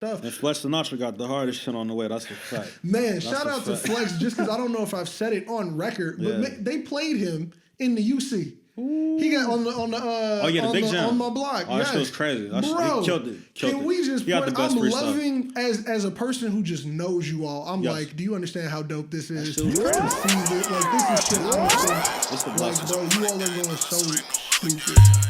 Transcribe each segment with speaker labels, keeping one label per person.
Speaker 1: stuff.
Speaker 2: And Flex Sinatra got the hardest shit on the way. That's a fact.
Speaker 1: Man,
Speaker 2: That's
Speaker 1: shout out to Flex, just because I don't know if I've said it on record, but they played him in the UC. Ooh. He got on the
Speaker 2: big jam
Speaker 1: on my block.
Speaker 2: Oh, that shit was crazy.
Speaker 1: Bro,
Speaker 2: he killed it.
Speaker 1: Can we just point, I'm loving as a person who just knows you all. I'm like, do you understand how dope this is? To see this, like this is shit I don't think. Like, bro, you all are going so stupid.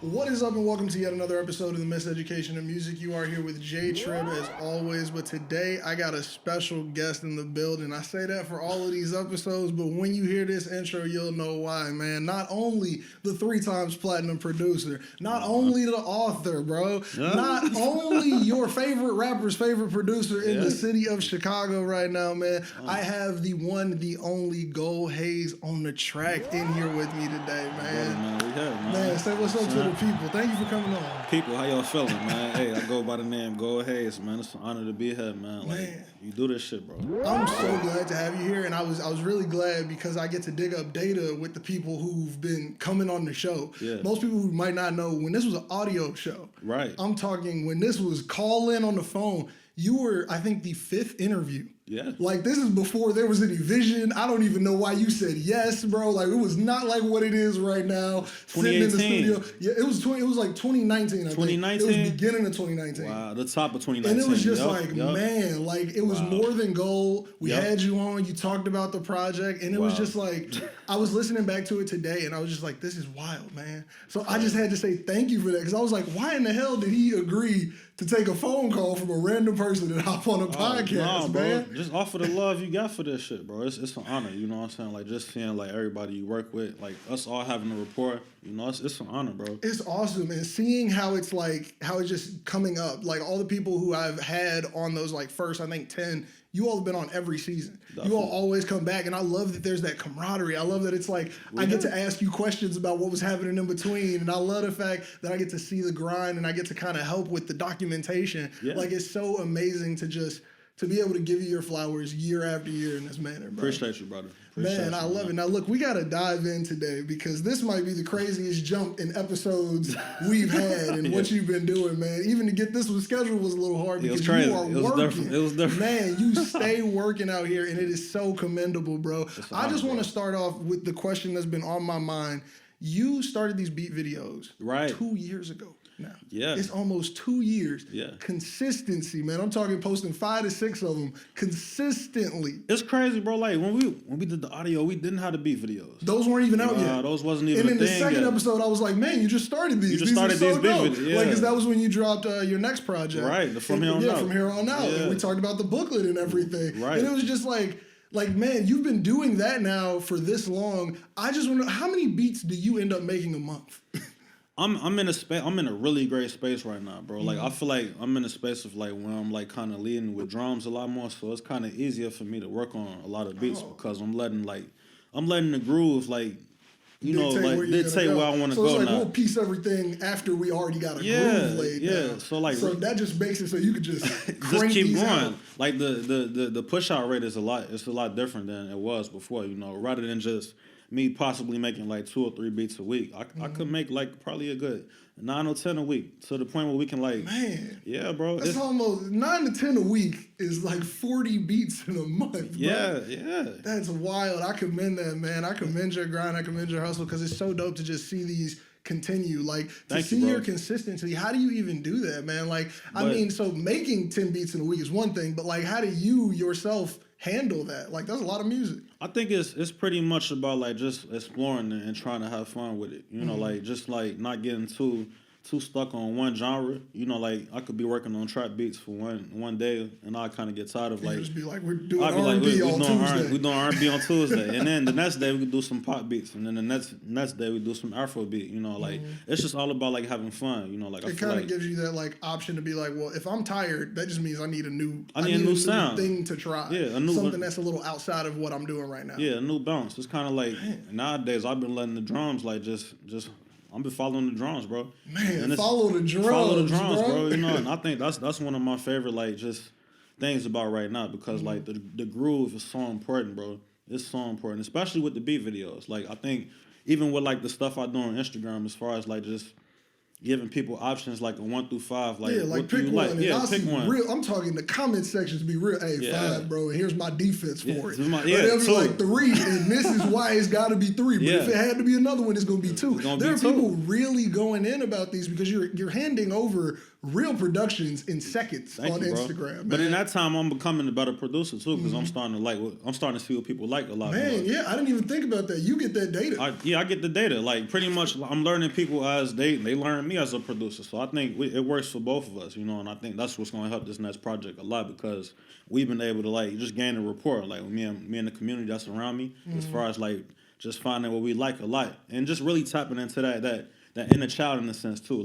Speaker 1: What is up and welcome to yet another episode of the Miseducation of Music. You are here with J-Treb as always, but today I got a special guest in the building. I say that for all of these episodes, but when you hear this intro, you'll know why, man. Not only the 3 times platinum producer, not only the author, bro, not only your favorite rapper's favorite producer in the city of Chicago right now, man. I have the one, the only Gold Haze on the track in here with me today, man. Man, say what's up to the people. Thank you for coming on.
Speaker 2: People, how y'all feeling, man? Hey, I go by the name Gold Haze, man. It's an honor to be here, man. Like, you do this shit, bro.
Speaker 1: I'm so glad to have you here, and I was really glad because I get to dig up data with the people who've been coming on the show. Yeah. Most people who might not know, when this was an audio show,
Speaker 2: right?
Speaker 1: I'm talking when this was call in on the phone. You were, I think, the 5th interview.
Speaker 2: Yeah.
Speaker 1: Like, this is before there was any vision. I don't even know why you said yes, bro. Like, it was not like what it is right now. Sitting in the studio. Yeah, it was like 2019, I
Speaker 2: 2019?
Speaker 1: think. It was beginning of 2019.
Speaker 2: Wow, the top of 2019.
Speaker 1: And it was just man, like, it was more than gold. We had you on. You talked about the project. And it was just like, I was listening back to it today, and I was just like, this is wild, man. So I just had to say thank you for that. Because I was like, why in the hell did he agree to take a phone call from a random person and hop on a podcast, man?
Speaker 2: Bro. Just offer the love you got for this shit, bro. It's an honor, you know what I'm saying? Like, just seeing, like, everybody you work with, like, us all having a rapport, you know, it's an honor, bro.
Speaker 1: It's awesome. And seeing how it's, like, how it's just coming up, like, all the people who I've had on those, like, first, I think, 10, you all have been on every season. Definitely. You all always come back, and I love that there's that camaraderie. I love that it's like, I get to ask you questions about what was happening in between, and I love the fact that I get to see the grind, and I get to kind of help with the documentation. Yeah. Like, it's so amazing to be able to give you your flowers year after year in this manner, bro.
Speaker 2: Appreciate you, brother.
Speaker 1: I love it. Now, look, we got to dive in today because this might be the craziest jump in episodes we've had and what you've been doing, man. Even to get this one scheduled was a little hard because you are working.
Speaker 2: It was different.
Speaker 1: Man, you stay working out here, and it is so commendable, bro. I just want to start off with the question that's been on my mind. You started these beat videos 2 years ago. Now.
Speaker 2: Yeah.
Speaker 1: It's almost 2 years.
Speaker 2: Yeah.
Speaker 1: Consistency, man. I'm talking posting 5 to 6 of them consistently.
Speaker 2: It's crazy, bro. Like, when we did the audio, we didn't have the beat videos.
Speaker 1: Those weren't even out yet.
Speaker 2: Those wasn't even a thing.
Speaker 1: And in the second episode, I was like, man, you just started these.
Speaker 2: You just started these beat videos. Yeah.
Speaker 1: Like, because that was when you dropped your next project.
Speaker 2: Right. From here on out.
Speaker 1: From here on out.
Speaker 2: Yeah.
Speaker 1: And we talked about the booklet and everything.
Speaker 2: Right.
Speaker 1: And it was just like, man, you've been doing that now for this long. I just want to know, how many beats do you end up making a month?
Speaker 2: I'm in a space. I'm in a really great space right now, bro. Like, I feel like I'm in a space of, like, when I'm, like, kind of leading with drums a lot more, so it's kind of easier for me to work on a lot of beats because I'm letting the groove, like, you know, like, dictate where I want to go now. So it's like
Speaker 1: we'll piece everything after we already got a groove laid down.
Speaker 2: So
Speaker 1: that just makes it so you could just
Speaker 2: just keep going. Out. Like, the push out rate is a lot different than it was before, you know, rather than just me possibly making like 2 or 3 beats a week. I could make like probably a good 9 or 10 a week to the point where we can like...
Speaker 1: Man.
Speaker 2: Yeah, bro.
Speaker 1: That's almost 9 to 10 a week is like 40 beats in a month, bro.
Speaker 2: Yeah.
Speaker 1: That's wild. I commend that, man. I commend your grind. I commend your hustle because it's so dope to just see these continue. Like, to see your consistency. How do you even do that, man? Like, I mean, so making 10 beats in a week is one thing, but like, how do you yourself handle that? Like, that's a lot of music.
Speaker 2: I think it's pretty much about like just exploring and trying to have fun with it. You know, like just like not getting too stuck on one genre. You know, like I could be working on trap beats for one day, and I kind of get tired of like
Speaker 1: just be like, we're doing R&B on Tuesday.
Speaker 2: We're doing R&B on Tuesday, and then the next day we could do some pop beats, and then the next day we do some Afro beat. You know, like it's just all about like having fun. You know, like
Speaker 1: it kind of gives you that like option to be like, well, if I'm tired, that just means I need a new
Speaker 2: sound
Speaker 1: thing to try.
Speaker 2: Yeah,
Speaker 1: something that's a little outside of what I'm doing right now.
Speaker 2: Yeah, a new bounce. It's kind of like nowadays I've been letting the drums like just. I've been following the drums, bro.
Speaker 1: Man, follow the drums,
Speaker 2: bro. You know, and I think that's one of my favorite like just things about right now because like the groove is so important, bro. It's so important, especially with the beat videos. Like I think even with like the stuff I do on Instagram, as far as like just giving people options like a 1 through 5. Like,
Speaker 1: like
Speaker 2: what
Speaker 1: pick
Speaker 2: do you
Speaker 1: one.
Speaker 2: like?
Speaker 1: And
Speaker 2: Yeah,
Speaker 1: I'll
Speaker 2: pick
Speaker 1: see
Speaker 2: one.
Speaker 1: Real, I'm talking the comment sections be real. Hey, 5, bro. And here's my defense for it. They'll be
Speaker 2: 2.
Speaker 1: like 3, and this is why it's got to be 3. But if it had to be another one, it's gonna be 2. There are people really going in about these because you're handing over real productions in seconds on Instagram. Man.
Speaker 2: But in that time, I'm becoming a better producer too because I'm starting to see what people like a lot more.
Speaker 1: Yeah, I didn't even think about that. You get that data.
Speaker 2: I get the data. Like pretty much, I'm learning people as they learn me as a producer. So I think it works for both of us, and I think that's what's going to help this next project a lot because we've been able to just gain a rapport, like me and the community that's around me, as far as just finding what we like a lot and just really tapping into that inner child in a sense too,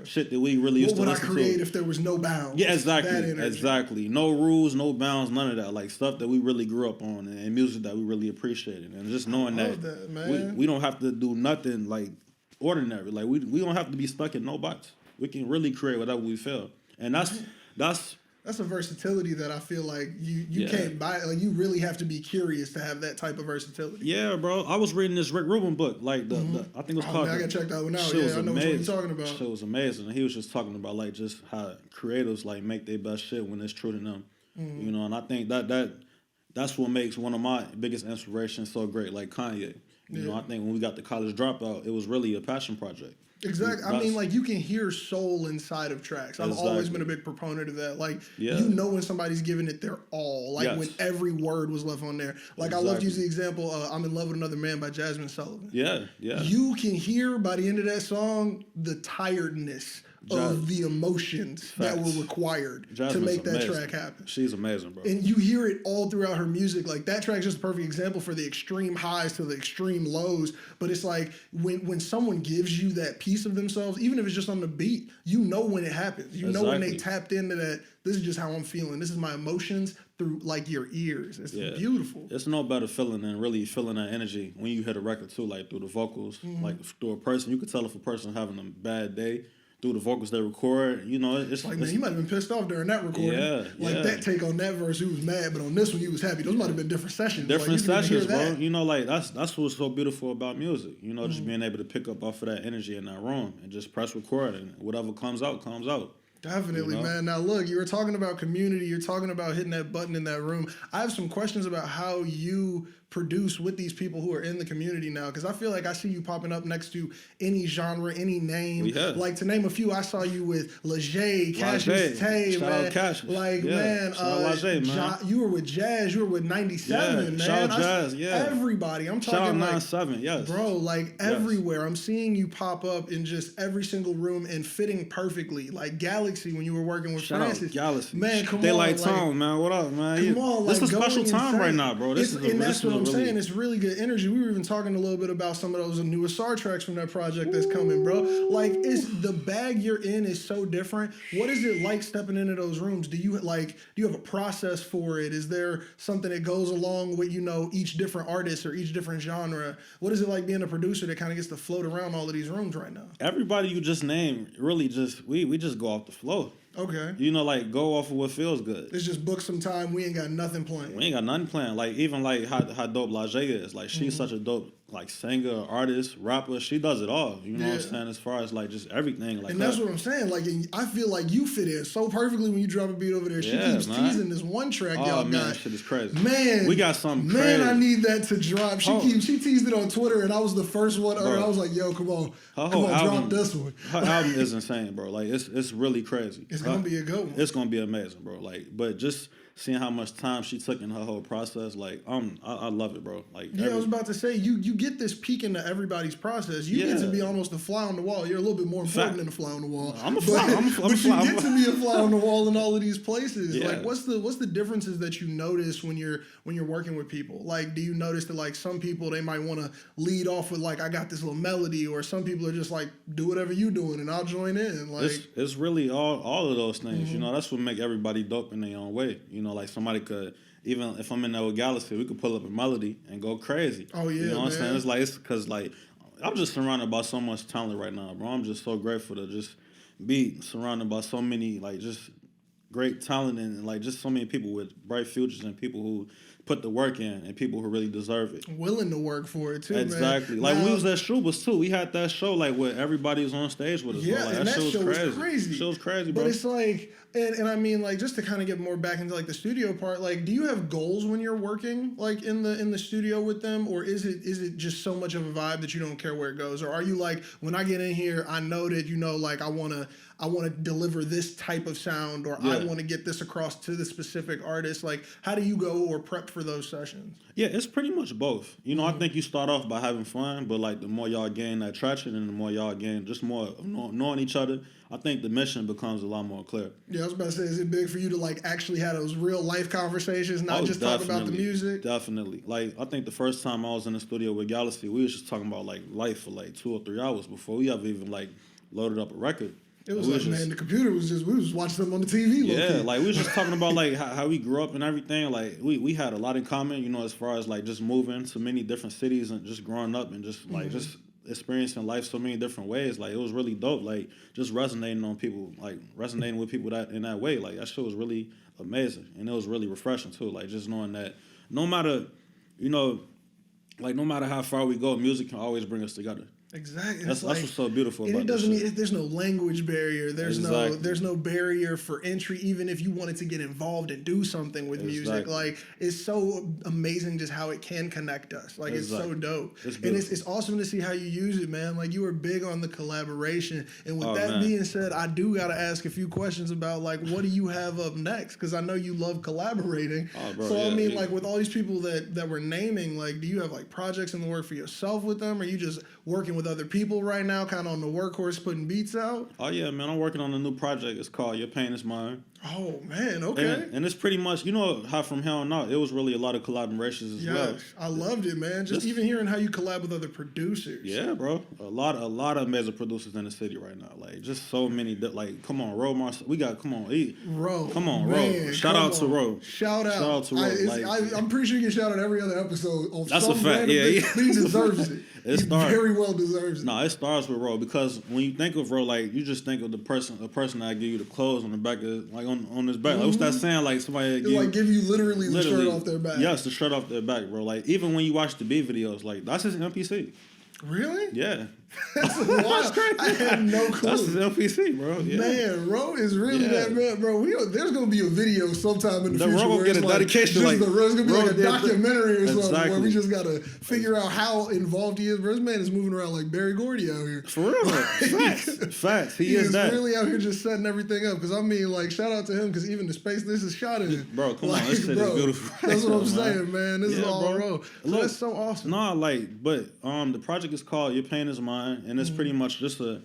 Speaker 2: shit that we really used to listen to. What would I create
Speaker 1: if there was no bounds?
Speaker 2: Yeah, exactly. No rules, no bounds, none of that. Like stuff that we really grew up on and music that we really appreciated, and just knowing that we don't have to do nothing like ordinary. Like we don't have to be stuck in no box. We can really create whatever we feel, and that's
Speaker 1: a versatility that I feel like you can't buy. Like you really have to be curious to have that type of versatility.
Speaker 2: Yeah, bro. I was reading this Rick Rubin book, I think it was called.
Speaker 1: Man, I gotta check that one out. I know what you're talking about.
Speaker 2: Shit was amazing. And he was just talking about just how creatives make their best shit when it's true to them. And I think that's what makes one of my biggest inspirations so great. Like Kanye. I think when we got the College Dropout, it was really a passion project.
Speaker 1: Exactly. I mean, you can hear soul inside of tracks. I've always been a big proponent of that. You know when somebody's giving it their all. When every word was left on there. I love to use the example, I'm in Love with Another Man by Jasmine Sullivan.
Speaker 2: Yeah.
Speaker 1: You can hear by the end of that song the tiredness of the emotions that were required to make that track happen.
Speaker 2: She's amazing, bro.
Speaker 1: And you hear it all throughout her music. That track's just a perfect example for the extreme highs to the extreme lows. But it's when someone gives you that piece of themselves, even if it's just on the beat, you know when it happens. You know when they tapped into that, this is just how I'm feeling. This is my emotions through your ears. It's beautiful.
Speaker 2: It's no better feeling than really feeling that energy when you hit a record too, through the vocals, through a person. You could tell if a person having a bad day. Through the vocals they record, it's
Speaker 1: man, you might have been pissed off during that recording. That take on that verse, you was mad, but on this one, you was happy. Those might have been different sessions.
Speaker 2: Different sessions, bro. That's what's so beautiful about music. Just being able to pick up off of that energy in that room and just press record, and whatever comes out, comes out.
Speaker 1: Definitely, man. Now, look, you were talking about community. You're talking about hitting that button in that room. I have some questions about how you produce with these people who are in the community now, because I feel like I see you popping up next to any genre, any name. To name a few, I saw you with Leger, Cassius Tay,
Speaker 2: shout
Speaker 1: man.
Speaker 2: Out Cassius.
Speaker 1: Man, you were with Jazz, you were with 97, man.
Speaker 2: Shout out Jazz,
Speaker 1: everybody. I'm talking
Speaker 2: shout out 97, yes.
Speaker 1: Bro, everywhere. I'm seeing you pop up in just every single room and fitting perfectly. Galaxy when you were working with Francis.
Speaker 2: Shout out Galaxy.
Speaker 1: Man, come on.
Speaker 2: Daylight Tone, man. What up, man?
Speaker 1: Come on,
Speaker 2: this is a special time right now, bro.
Speaker 1: I'm saying, it's really good energy. We were even talking a little bit about some of those newest Star tracks from that project that's coming, bro. It's the bag you're in is so different. What is it like stepping into those rooms? Do you have a process for it? Is there something that goes along with each different artist or each different genre? What is it like being a producer that kind of gets to float around all of these rooms right now?
Speaker 2: Everybody you just named really we just go off the flow.
Speaker 1: Okay.
Speaker 2: Go off of what feels good.
Speaker 1: It's just book some time. We ain't got nothing planned.
Speaker 2: We ain't got nothing planned. Even how dope Leger is. She's such a dope singer, artist, rapper. She does it all. You know what I'm saying? As far as just everything.
Speaker 1: And that's what I'm saying. I feel like you fit in so perfectly when you drop a beat over there. She keeps teasing this one track y'all got.
Speaker 2: Shit is crazy.
Speaker 1: Man,
Speaker 2: we got something crazy.
Speaker 1: Man, I need that to drop. She teased it on Twitter, and I was the first one. I was like, yo, come on, drop this one.
Speaker 2: Her album is insane, bro. It's really crazy.
Speaker 1: It's gonna be a good one.
Speaker 2: It's gonna be amazing, bro. But just seeing how much time she took in her whole process, I love it, bro.
Speaker 1: I was about to say, you get this peek into everybody's process. You get to be almost a fly on the wall. You're a little bit more important than a fly on the wall.
Speaker 2: I'm a fly.
Speaker 1: But you get to be a fly on the wall in all of these places. Yeah. What's the differences that you notice when you're working with people? Do you notice that some people, they might want to lead off with I got this little melody, or some people are just do whatever you doing and I'll join in.
Speaker 2: It's really all of those things. That's what make everybody dope in their own way. Somebody could, even if I'm in there with Galaxy, we could pull up a melody and go crazy.
Speaker 1: Oh, yeah,
Speaker 2: you know what I'm saying? It's because, I'm just surrounded by so much talent right now, bro. I'm just so grateful to just be surrounded by so many, just great talent and like just so many people with bright futures and people who put the work in and people who really deserve it.
Speaker 1: Willing to work for it too,
Speaker 2: exactly.
Speaker 1: Man.
Speaker 2: Like
Speaker 1: now,
Speaker 2: we was at Strubas too. We had that show like where everybody was on stage with us.
Speaker 1: Yeah,
Speaker 2: bro. Like,
Speaker 1: and that show was crazy.
Speaker 2: That show was crazy, bro.
Speaker 1: But it's like, and I mean, like, just to kind of get more back into like the studio part, like, do you have goals when you're working like in the studio with them, or is it just so much of a vibe that you don't care where it goes, or are you like, when I get in here, I know that like I want to deliver this type of sound, or I want to get this across to the specific artist. Like, how do you go or prep for those sessions?
Speaker 2: Yeah, it's pretty much both. You know, I think you start off by having fun, but like the more y'all gain that traction and the more y'all gain just more knowing each other, I think the mission becomes a lot more clear.
Speaker 1: Yeah, I was about to say, is it big for you to like actually have those real life conversations, not just talk about the music?
Speaker 2: Definitely. Like, I think the first time I was in the studio with Galaxy, we was just talking about like life for like 2 or 3 hours before we ever even like loaded up a record.
Speaker 1: It was like, man, the computer was just, we was watching them on the TV.
Speaker 2: Yeah, like we was just talking about like how we grew up and everything. Like we had a lot in common, you know, as far as like just moving to many different cities and just growing up and just like just experiencing life so many different ways. Like it was really dope. Like just resonating with people that in that way. Like that shit was really amazing and it was really refreshing too. Like just knowing that no matter how far we go, music can always bring us together.
Speaker 1: Exactly.
Speaker 2: That's what's so beautiful about
Speaker 1: it. There's no language barrier. There's no barrier for entry, even if you wanted to get involved and do something with music. Like, it's so amazing just how it can connect us. Like, it's so dope. It's awesome to see how you use it, man. Like, you were big on the collaboration. And with being said, I do got to ask a few questions about, like, what do you have up next? Because I know you love collaborating. Like, with all these people that we're naming, like, do you have, like, projects in the work for yourself with them? Or are you just working with other people right now, kind of on the workhorse, putting beats out?
Speaker 2: Oh yeah, man, I'm working on a new project. It's called Your Pain Is Mine.
Speaker 1: Oh man, okay.
Speaker 2: And it's pretty much, you know, how from here on out, it was really a lot of collaborations as well.
Speaker 1: I loved it, man. Just even hearing how you collab with other producers.
Speaker 2: Yeah, bro. A lot of amazing producers in the city right now. Like just so many. Like, come on, Ro. Come on, Ro. Shout out to Ro.
Speaker 1: Shout out to Ro. I'm pretty sure you get shout out every other episode.
Speaker 2: That's a fact. Yeah.
Speaker 1: He deserves it. He very well deserves it.
Speaker 2: No, it starts with Ro because when you think of Ro, like you just think of the person that give you the clothes on the back of like on his back. Like, what's that saying? Like somebody
Speaker 1: give you literally the shirt off their back.
Speaker 2: Yes, the shirt off their back, bro. Like even when you watch the beat videos, like that's his MPC.
Speaker 1: Really?
Speaker 2: Yeah.
Speaker 1: That's wild. I had no clue.
Speaker 2: That's his LPC, bro. Yeah.
Speaker 1: Man, Ro is really that man, bro. There's gonna be a video sometime in the future.
Speaker 2: Ro gonna get a dedication.
Speaker 1: There's gonna be like a documentary or something where we just gotta figure out how involved he is. Bro, this man is moving around like Barry Gordy out here.
Speaker 2: For real, facts. He is that.
Speaker 1: Really out here just setting everything up. Because I mean, like, shout out to him because even the space this is shot in.
Speaker 2: Bro, come on, this shit is beautiful.
Speaker 1: That's what I'm saying, man. This is all Ro. Look, that's so awesome.
Speaker 2: No, but the project is called Your Pain Is Mine, and it's pretty much just a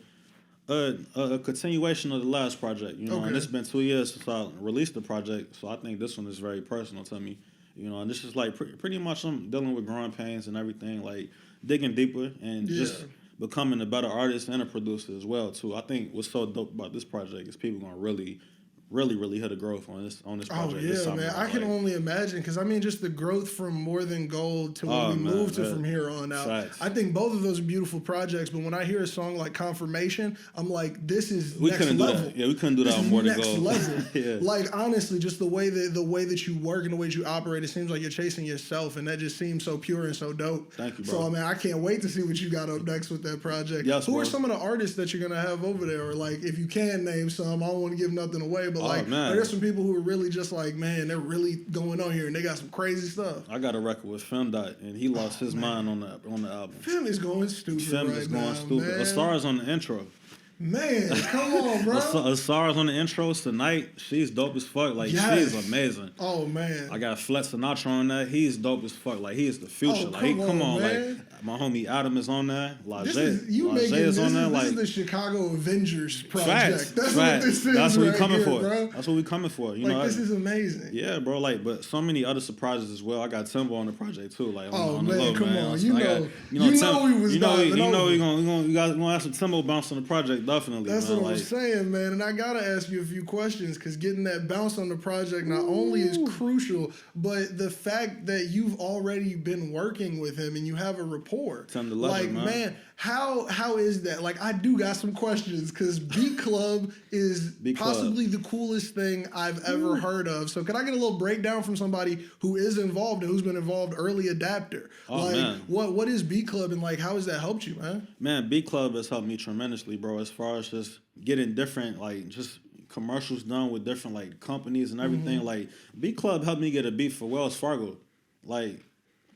Speaker 2: continuation of the last project, you know. And it's been 2 years since I released the project, so I think this one is very personal to me, you know. And this is like pretty much I'm dealing with growing pains and everything, like digging deeper and just becoming a better artist and a producer as well too. I think what's so dope about this project is people gonna really hit a growth on this project.
Speaker 1: Oh yeah, man! I can only imagine because I mean, just the growth from More Than Gold to when we moved to From Here On Out.
Speaker 2: Facts.
Speaker 1: I think both of those are beautiful projects. But when I hear a song like Confirmation, I'm like, this is
Speaker 2: we
Speaker 1: next
Speaker 2: couldn't
Speaker 1: level.
Speaker 2: Do that. Yeah, we couldn't do that on More Than Gold.
Speaker 1: Next level.
Speaker 2: Yeah.
Speaker 1: Like honestly, just the way that you work and the way that you operate, it seems like you're chasing yourself, and that just seems so pure and so dope.
Speaker 2: Thank you, bro.
Speaker 1: So I mean, I can't wait to see what you got up next with that project.
Speaker 2: Yes,
Speaker 1: Who are some of the artists that you're gonna have over there? Or like, if you can name some, I don't want to give nothing away, but like, are there some people who are really just like, man, they're really going on here and they got some crazy stuff?
Speaker 2: I got a record with Fem Dot and he lost his mind on the album.
Speaker 1: Fem is going stupid.
Speaker 2: Fem is going stupid.
Speaker 1: Man.
Speaker 2: Asara's on the intro.
Speaker 1: Man, come on, bro.
Speaker 2: Asara's on the intros tonight. She's dope as fuck. Like, she's amazing.
Speaker 1: Oh, man.
Speaker 2: I got Flex Sinatra on that. He's dope as fuck. Like, he is the future. Come on. Like, my homie Adam is on there. Lajay is on there.
Speaker 1: This is the Chicago Avengers project. That's what this is.
Speaker 2: That's what we coming for.
Speaker 1: Bro.
Speaker 2: That's what we coming for. You know,
Speaker 1: this is amazing.
Speaker 2: Yeah, bro. Like, but so many other surprises as well. I got Timbo on the project too. Like,
Speaker 1: on the
Speaker 2: low,
Speaker 1: come
Speaker 2: man.
Speaker 1: on. You know we was
Speaker 2: we gonna have some Timbo bounce on the project definitely.
Speaker 1: That's what I'm saying, man. And I gotta ask you a few questions because getting that bounce on the project not only is crucial, but the fact that you've already been working with him and you have a rapport.
Speaker 2: Like,
Speaker 1: man, How is that? Like, I do got some questions because Beat Club is possibly the coolest thing I've ever heard of. So can I get a little breakdown from somebody who is involved and who's been involved early adapter? Man. What is Beat Club and like how has that helped you, man?
Speaker 2: Man, Beat Club has helped me tremendously, bro, as far as just getting different, like, just commercials done with different, like, companies and everything. Like, Beat Club helped me get a beat for Wells Fargo. Like,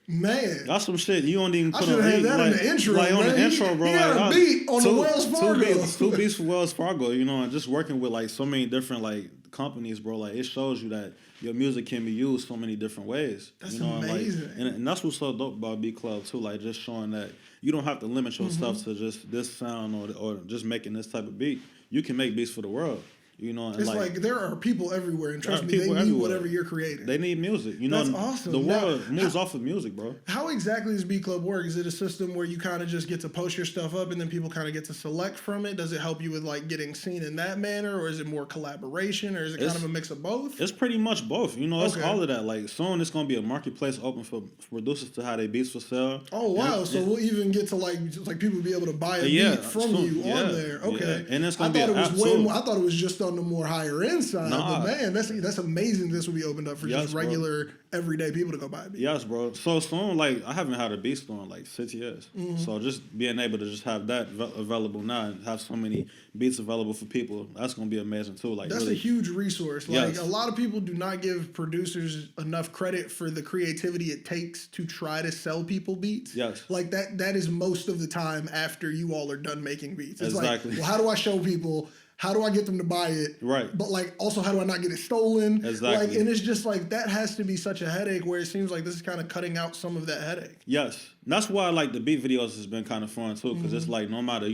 Speaker 1: man,
Speaker 2: that's some shit you don't even put
Speaker 1: on that in the intro.
Speaker 2: Like, on the intro, bro.
Speaker 1: He had a beat on the Wells Fargo.
Speaker 2: Two beats for Wells Fargo, you know, and just working with, like, so many different, like, companies, bro. Like, it shows you that your music can be used so many different ways.
Speaker 1: That's
Speaker 2: you know?
Speaker 1: amazing.
Speaker 2: And that's what's so dope about Beat Club, too. Like, just showing that you don't have to limit yourself to just this sound or just making this type of beat. You can make beats for the world. You know, and
Speaker 1: it's like there are people everywhere, and trust me, they need whatever you're creating.
Speaker 2: They need music. You know,
Speaker 1: that's awesome.
Speaker 2: The world moves off of music, bro.
Speaker 1: How exactly does Beat Club work? Is it a system where you kind of just get to post your stuff up, and then people kind of get to select from it? Does it help you with like getting seen in that manner, or is it more collaboration, or is it kind of a mix of both?
Speaker 2: It's pretty much both. You know, it's all of that. Like soon, it's gonna be a marketplace open for producers to have their beats for sale.
Speaker 1: Oh wow! So we'll even get to like people be able to buy a beat from you on there. Okay,
Speaker 2: and it's gonna be.
Speaker 1: I thought it was just on the more higher inside, but man, that's amazing. This will be opened up for just regular, everyday people to go buy a beat.
Speaker 2: Yes, bro. So soon, like I haven't had a beat store in like 6 years. So just being able to just have that available now and have so many beats available for people, that's gonna be amazing too. Like
Speaker 1: that's
Speaker 2: really,
Speaker 1: a huge resource. Like a lot of people do not give producers enough credit for the creativity it takes to try to sell people beats.
Speaker 2: Yes,
Speaker 1: like that is most of the time after you all are done making beats. It's
Speaker 2: exactly.
Speaker 1: Like, well, how do I show people? How do I get them to buy it?
Speaker 2: Right.
Speaker 1: But like, also, how do I not get it stolen?
Speaker 2: Exactly.
Speaker 1: Like, and it's just like that has to be such a headache. Where it seems like this is kind of cutting out some of that headache.
Speaker 2: Yes, that's why like the beat videos has been kind of fun too, because it's like no matter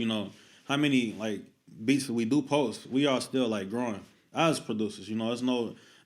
Speaker 2: how many like beats we do post, we are still like growing as producers. You know, it's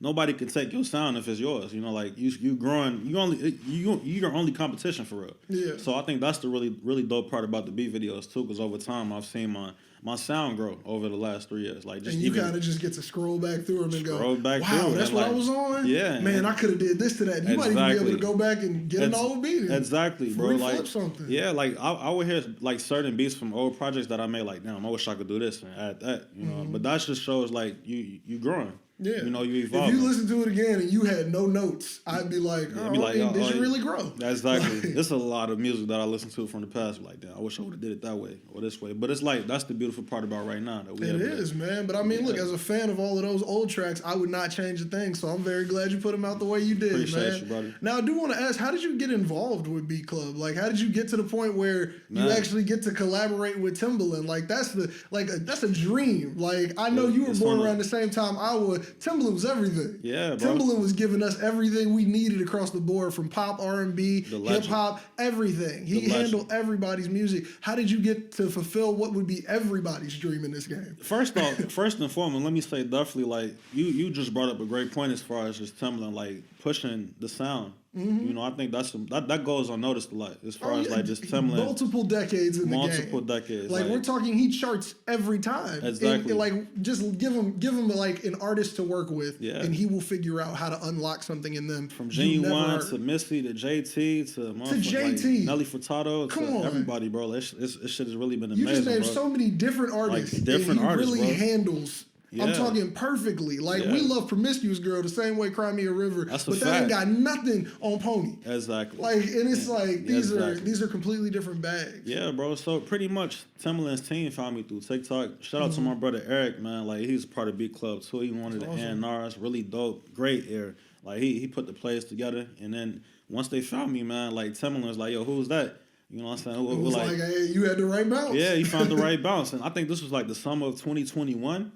Speaker 2: nobody can take your sound if it's yours. You know, like you growing, you're your only competition for real.
Speaker 1: Yeah.
Speaker 2: So I think that's the really dope part about the beat videos too, because over time I've seen my sound grow over the last 3 years. Like, just
Speaker 1: and you kind of just get to scroll back through them and go,
Speaker 2: wow,
Speaker 1: that's what I was on?
Speaker 2: Yeah.
Speaker 1: Man, I could have did this to that. You might even be able to go back and get an old beat.
Speaker 2: Exactly, bro. Like,
Speaker 1: flip something.
Speaker 2: Yeah, like I would hear like certain beats from old projects that I made, like, damn, I wish I could do this and add that, you know. But that just shows like you growing.
Speaker 1: Yeah.
Speaker 2: You know, you evolve.
Speaker 1: If you listen to it again and you had no notes, I'd be like, did you really grow?
Speaker 2: Exactly. There's a lot of music that I listened to from the past. Like, damn, I wish I would have did it that way or this way. But it's like, that's the beautiful part about right now. That we
Speaker 1: it is, man. But I mean, look, as a fan of all of those old tracks, I would not change a thing. So I'm very glad you put them out the way you did,
Speaker 2: Appreciate you, brother.
Speaker 1: Now, I do want to ask, how did you get involved with Beat Club? Like, how did you get to the point where you actually get to collaborate with Timbaland? Like, that's a dream. Like, I know you were born around the same time I was. Timbaland was everything.
Speaker 2: Yeah, bro.
Speaker 1: Timbaland was giving us everything we needed across the board, from pop, R&B, hip hop, everything. He handled everybody's music. How did you get to fulfill what would be everybody's dream in this game?
Speaker 2: First and foremost, let me say definitely, like, you just brought up a great point as far as just Timbaland, like, pushing the sound. You know, I think that goes unnoticed a lot as far as like just Timbaland.
Speaker 1: Multiple decades in the game.
Speaker 2: Multiple decades.
Speaker 1: Like we're talking, he charts every time.
Speaker 2: Exactly.
Speaker 1: And like just give him like an artist to work with, and he will figure out how to unlock something in them.
Speaker 2: From Genuine to Missy to JT to JT, like Nelly Furtado to everybody, bro. This shit has really been amazing.
Speaker 1: You just named so many different artists.
Speaker 2: Like, different artists,
Speaker 1: really
Speaker 2: bro.
Speaker 1: handles. Yeah. I'm talking perfectly. Like, we love Promiscuous Girl the same way Cry Me a River.
Speaker 2: That's
Speaker 1: but that ain't got nothing on Pony.
Speaker 2: Exactly.
Speaker 1: Like, and it's like, these are completely different bags.
Speaker 2: Yeah, bro. So pretty much Timbaland's team found me through TikTok. Shout out to my brother Eric, man. Like, he's part of Beat Club too. He wanted the A&Rs. Really dope. Great ear. Like, he put the plays together. And then once they found me, man, like, Timbaland was like, yo, who's that? You know what I'm saying?
Speaker 1: It was like, hey, you had the right bounce.
Speaker 2: Yeah, he found the right bounce. And I think this was like the summer of 2021.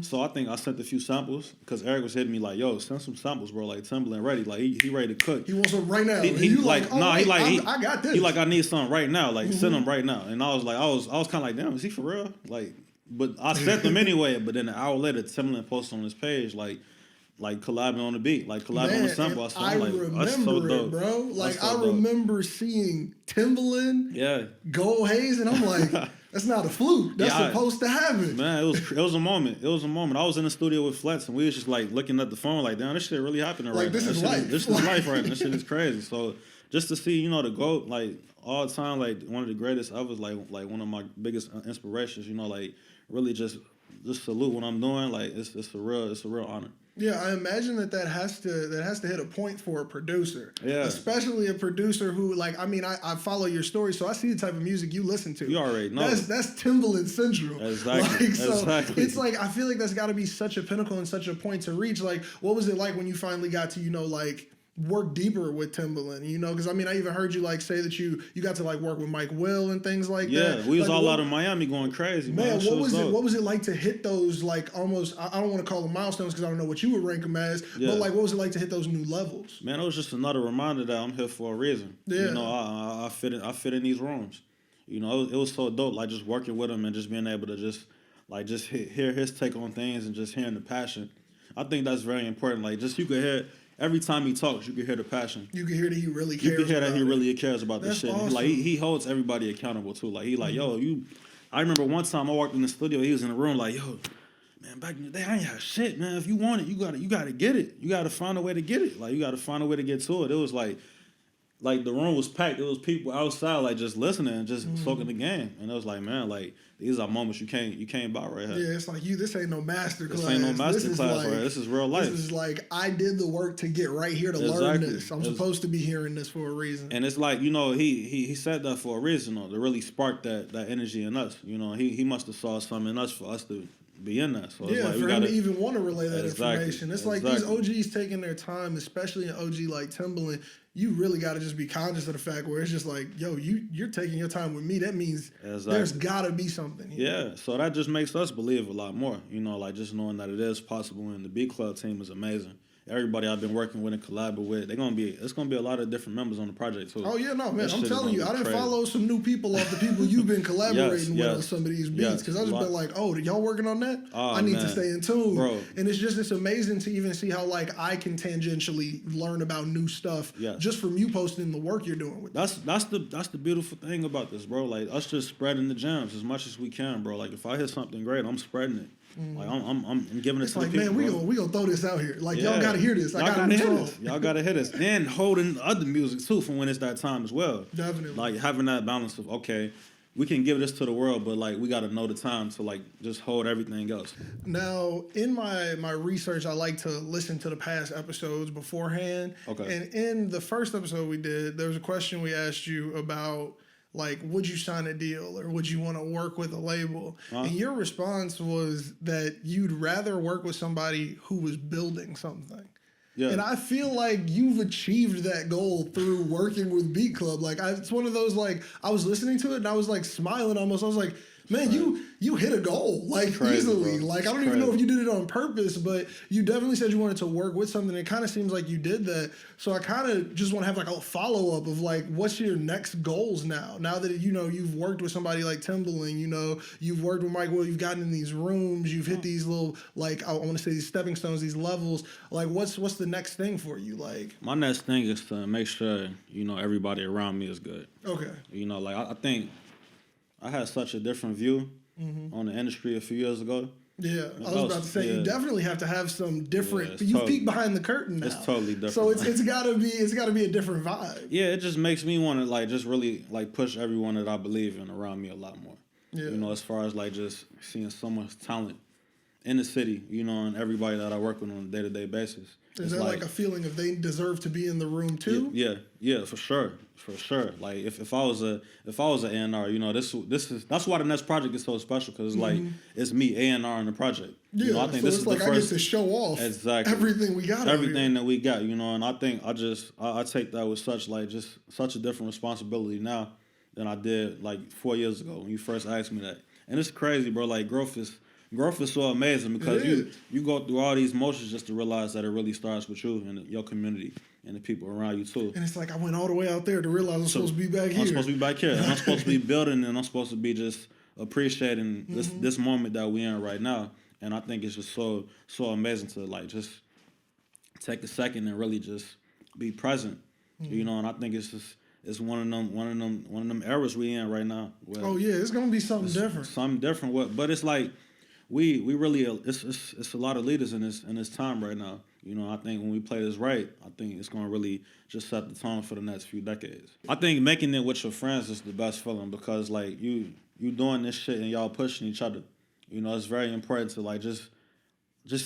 Speaker 2: So I think I sent a few samples because Eric was hitting me like, yo, send some samples, bro. Like, Timbaland ready. Like, he ready to cook.
Speaker 1: He wants some right now.
Speaker 2: I
Speaker 1: got this.
Speaker 2: He like, I need something right now. Like, send them right now. And I was like, I was kind of like, damn, is he for real? Like, but I sent them anyway. But then an hour later, Timbaland posted on his page, like collabing on the beat, like collabing on the sample.
Speaker 1: I remember it, bro. Like, I remember seeing Timbaland, Gold Haze, and I'm like, that's not a fluke. That's supposed to happen.
Speaker 2: Man, it was a moment. It was a moment. I was in the studio with Flex, and we was just like looking at the phone, like, damn, this shit really happening right now.
Speaker 1: This is life.
Speaker 2: This is life right now. This shit is crazy. So just to see, you know, the GOAT, like all the time, like one of the greatest ever, like one of my biggest inspirations, you know, like really just salute what I'm doing. Like it's a real honor.
Speaker 1: Yeah, I imagine that has to hit a point for a producer.
Speaker 2: Yeah.
Speaker 1: Especially a producer who, like, I mean, I follow your story, so I see the type of music you listen to.
Speaker 2: You already know.
Speaker 1: That's Timbaland Central.
Speaker 2: Exactly.
Speaker 1: Like, so
Speaker 2: exactly.
Speaker 1: It's like, I feel like that's got to be such a pinnacle and such a point to reach. Like, what was it like when you finally got to, you know, like, work deeper with Timbaland, you know, because I mean, I even heard you like say that you got to like work with Mike Will and things like that.
Speaker 2: Yeah, we was like, all out of Miami going crazy. Man,
Speaker 1: what was it like to hit those like almost? I don't want to call them milestones because I don't know what you would rank them as. Yeah. But like, what was it like to hit those new levels?
Speaker 2: Man, it was just another reminder that I'm here for a reason. Yeah. You know, I fit in these rooms. You know, it was so dope. Like just working with him and just being able to just hear his take on things and just hearing the passion. I think that's very important. Like just you could hear. Every time he talks, you can hear the passion.
Speaker 1: You can hear that he really cares.
Speaker 2: You can hear that he really cares about this shit.
Speaker 1: Awesome.
Speaker 2: Like he holds everybody accountable too. Like he like, yo, you. I remember one time I walked in the studio. He was in the room like, yo, man, back in the day I ain't had shit, man. If you want it, you gotta get it. You gotta find a way to get it. Like you gotta find a way to get to it. It was like the room was packed. There was people outside like just listening and just soaking the game. And it was like, man, like these are moments you can't buy right here.
Speaker 1: Yeah, it's like this ain't no master class.
Speaker 2: This ain't no master class, right? This is real life.
Speaker 1: This is like I did the work to get right here to learn this. I'm supposed to be hearing this for a reason.
Speaker 2: And it's like, you know, he said that for a reason, though, to really spark that energy in us. You know, he must have saw something in us for us to be in that. So
Speaker 1: yeah,
Speaker 2: like,
Speaker 1: for him to even want to relay that information. It's like these OGs taking their time, especially an OG like Timbaland. You really got to just be conscious of the fact where it's just like, yo, you're taking your time with me. That means there's got to be something here.
Speaker 2: Yeah, so that just makes us believe a lot more. You know, like just knowing that it is possible, and the Beat Club team is amazing. Everybody I've been working with and collabing with, it's gonna be a lot of different members on the project too.
Speaker 1: Oh yeah, no man, I'm telling you, I didn't follow some new people off the people you've been collaborating with on some of these beats because I just been like, oh, y'all working on that? I need to stay in tune, bro. And it's amazing to even see how like I can tangentially learn about new stuff just from you posting the work you're doing with.
Speaker 2: That's the beautiful thing about this, bro. Like us just spreading the gems as much as we can, bro. Like if I hit something great, I'm spreading it. Like I'm giving it to the people.
Speaker 1: It's like, man, we gonna throw this out here. Like y'all gotta hear this.
Speaker 2: Y'all gotta hear this. And holding other music too from when it's that time as well.
Speaker 1: Definitely.
Speaker 2: Like having that balance of okay, we can give this to the world, but like we gotta know the time to like just hold everything else.
Speaker 1: Now, in my research, I like to listen to the past episodes beforehand.
Speaker 2: Okay.
Speaker 1: And in the first episode we did, there was a question we asked you about like, would you sign a deal or would you want to work with a label? And your response was that you'd rather work with somebody who was building something. Yeah. And I feel like you've achieved that goal through working with Beat Club. Like, it's one of those, like, I was listening to it and I was like smiling almost. I was like, man, you hit a goal like easily. Bro. Like I don't even know if you did it on purpose, but you definitely said you wanted to work with something. It kind of seems like you did that. So I kind of just want to have like a follow up of like, what's your next goals now? Now that you know you've worked with somebody like Timbaland, you know you've worked with Mike Will, you've gotten in these rooms, you've hit these little like I want to say these stepping stones, these levels. Like what's the next thing for you? Like
Speaker 2: my next thing is to make sure you know everybody around me is good.
Speaker 1: Okay.
Speaker 2: You know, like I think. I had such a different view on the industry a few years ago.
Speaker 1: Yeah, I was about to say you definitely have to have some different. You peek behind the curtain now.
Speaker 2: It's totally different.
Speaker 1: So it's gotta be a different vibe.
Speaker 2: Yeah, it just makes me want to like just really like push everyone that I believe in around me a lot more. Yeah. You know, as far as like just seeing so much talent in the city, you know, and everybody that I work with on a day-to-day basis.
Speaker 1: Is there like a feeling of they deserve to be in the room too?
Speaker 2: Yeah, for sure. Like if I was an A&R, you know, that's why the next project is so special because like it's me A&R in the project.
Speaker 1: Yeah,
Speaker 2: you know, I think
Speaker 1: so
Speaker 2: this
Speaker 1: it's
Speaker 2: is
Speaker 1: like
Speaker 2: the first,
Speaker 1: I get to show off everything we got.
Speaker 2: Everything that we got, you know, and I think I take that with such a different responsibility now than I did like 4 years ago when you first asked me that. And it's crazy, bro. Like growth is so amazing because you go through all these motions just to realize that it really starts with you and your community and the people around you too.
Speaker 1: And it's like I went all the way out there to realize I'm supposed to be back here.
Speaker 2: I'm supposed to be back here. And I'm supposed to be building and I'm supposed to be just appreciating this moment that we're in right now. And I think it's just so amazing to like just take a second and really just be present. You know, and I think it's one of them eras we in right now.
Speaker 1: Oh yeah, it's gonna be something different.
Speaker 2: Something different. But it's like we really it's a lot of leaders in this time right now, You know, I think when we play this right, I think it's going to really just set the tone for the next few decades. I think making it with your friends is the best feeling because, like, you doing this shit and y'all pushing each other. You know, it's very important to, like, just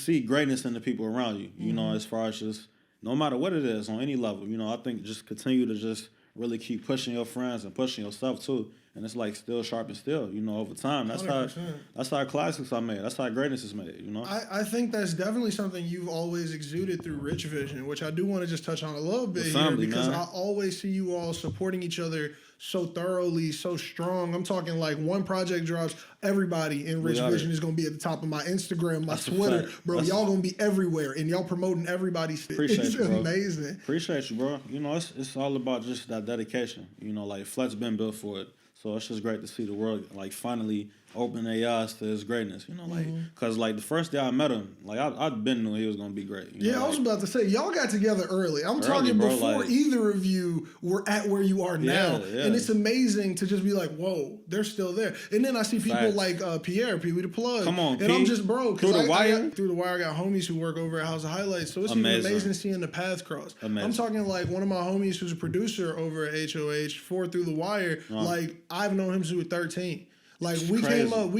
Speaker 2: see greatness in the people around you, you know, as far as just, no matter what it is, on any level. You know, I think just continue to just really keep pushing your friends and pushing yourself, too. And it's like still sharp and still, you know, over time. That's 100%. how classics are made. That's how greatness is made, you know?
Speaker 1: I think that's definitely something you've always exuded through Rich Vision, which I do want to just touch on a little bit here because I always see you all supporting each other so thoroughly, so strong. I'm talking like one project drops, everybody in Rich Vision is going to be at the top of my Instagram, my Twitter. Bro, y'all going to be everywhere, and y'all promoting everybody's shit. It's amazing.
Speaker 2: Appreciate you, bro. You know, it's all about just that dedication. You know, like, Flet's been built for it. So it's just great to see the world, like, finally open their eyes to his greatness. You know, like, because, like, the first day I met him, like, I'd been knew he was going to be great. You know,
Speaker 1: I was about to say, y'all got together early. I'm talking before like, either of you were at where you are now. Yeah. And it's amazing to just be like, whoa, they're still there. And then I see people like Pierre, Pee Wee the Plug.
Speaker 2: Come on,
Speaker 1: and I'm just, bro,
Speaker 2: Through the Wire?
Speaker 1: Through the Wire, I got homies who work over at House of Highlights. So it's even amazing seeing the paths cross. I'm talking like one of my homies who's a producer over at HOH for Through the Wire. Like, I've known him since we were 13. Like, we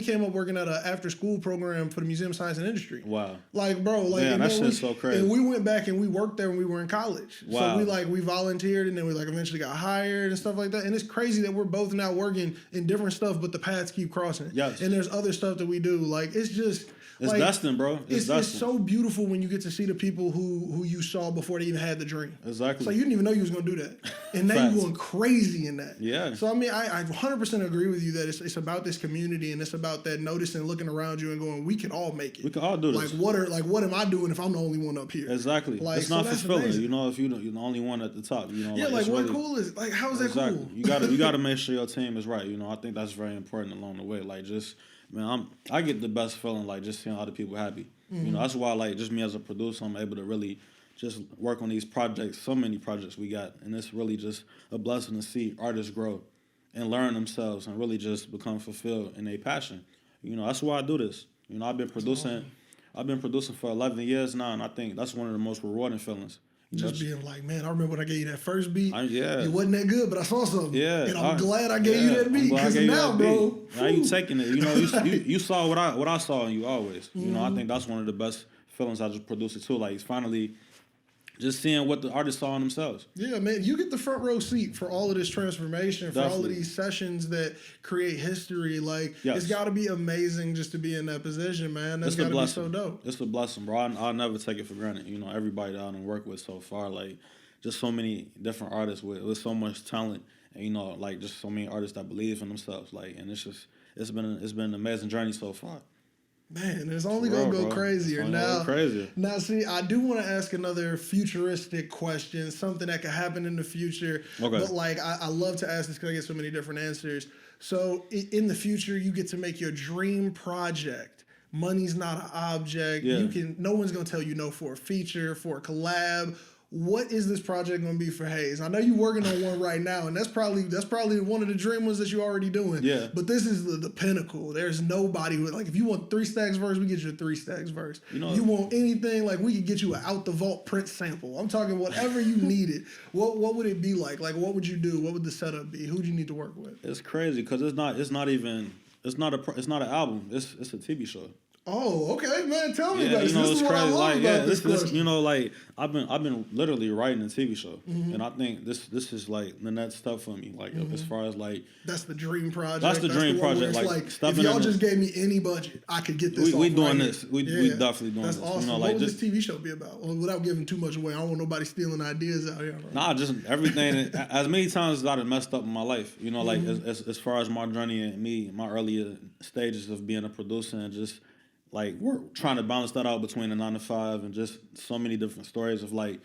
Speaker 1: came up working at an after school program for the Museum of Science and Industry.
Speaker 2: Wow.
Speaker 1: Like, bro, like,
Speaker 2: man, that shit's so crazy.
Speaker 1: And we went back and we worked there when we were in college.
Speaker 2: Wow.
Speaker 1: So we volunteered and then we like eventually got hired and stuff like that. And it's crazy that we're both now working in different stuff, but the paths keep crossing.
Speaker 2: Yes.
Speaker 1: And there's other stuff that we do. Like, it's just
Speaker 2: it's like, destined, bro.
Speaker 1: It's so beautiful when you get to see the people who you saw before they even had the dream.
Speaker 2: Exactly.
Speaker 1: So you didn't even know you was gonna do that. And now you're going crazy in that.
Speaker 2: Yeah.
Speaker 1: So I mean I 100% agree with you that it's about this community and it's about that noticing, looking around you and going, we can all make it.
Speaker 2: We can all do this.
Speaker 1: Like what am I doing if I'm the only one up here?
Speaker 2: Exactly.
Speaker 1: Like,
Speaker 2: it's not fulfilling, you know, if you're the only one at the top, you know.
Speaker 1: Yeah, like what really, cool is like how is that cool?
Speaker 2: You gotta make sure your team is right. You know, I think that's very important along the way. Like just man, I get the best feeling like just seeing other people happy. You know, that's why like just me as a producer, I'm able to really just work on these projects, so many projects we got, and it's really just a blessing to see artists grow and learn themselves and really just become fulfilled in their passion. You know, that's why I do this. You know, I've been producing for 11 years now, and I think that's one of the most rewarding feelings.
Speaker 1: Just being like, man, I remember when I gave you that first beat.
Speaker 2: Yeah.
Speaker 1: It wasn't that good, but I saw something.
Speaker 2: Yeah.
Speaker 1: And I'm glad I gave you that beat. Because now, bro.
Speaker 2: Now you taking it. You know, you saw what I saw in you always. You know, I think that's one of the best feelings I just produced it too. Like, it's finally just seeing what the artists saw in themselves. Yeah, man, you get the front row seat for all of this transformation, for all of these sessions that create history. Like, it's got to be amazing just to be in that position, man. That's got to be so dope. It's a blessing, bro. I'll never take it for granted. You know, everybody that I done worked with so far, like, just so many different artists with so much talent, and, you know, like, just so many artists that believe in themselves. Like, and it's been an amazing journey so far. Man, it's only going to go crazier. Now, see, I do want to ask another futuristic question, something that could happen in the future. Okay. But, like, I love to ask this because I get so many different answers. So, in the future, you get to make your dream project. Money's not an object. Yeah. No one's going to tell you no for a feature, for a collab. What is this project going to be for Haze? I know you're working on one right now, and that's probably one of the dream ones that you're already doing. Yeah. But this is the pinnacle. There's nobody who, like, if you want 3 Stacks verse, we get you a 3 Stacks verse. You know, you want anything, like, we could get you an out the vault Prince sample. I'm talking whatever you needed. What would it be like? Like, what would you do? What would the setup be? Who do you need to work with? It's crazy because it's not an album. It's a TV show. Oh, okay, man. Tell me about this. This is what I love about this question. You know, like I've been literally writing a TV show, and I think this is like the next step for me. Like as far as like that's the dream project. That's the dream project. Like if y'all just gave me any budget, I could get this. We doing this. We definitely doing this. That's awesome. You know, like, what would this TV show be about? Well, without giving too much away, I don't want nobody stealing ideas out here. Bro. Nah, just everything. As many times as I done messed up in my life, you know, like as far as my journey and me, my earlier stages of being a producer and just. Like, we're trying to balance that out between the 9 to 5 and just so many different stories of, like,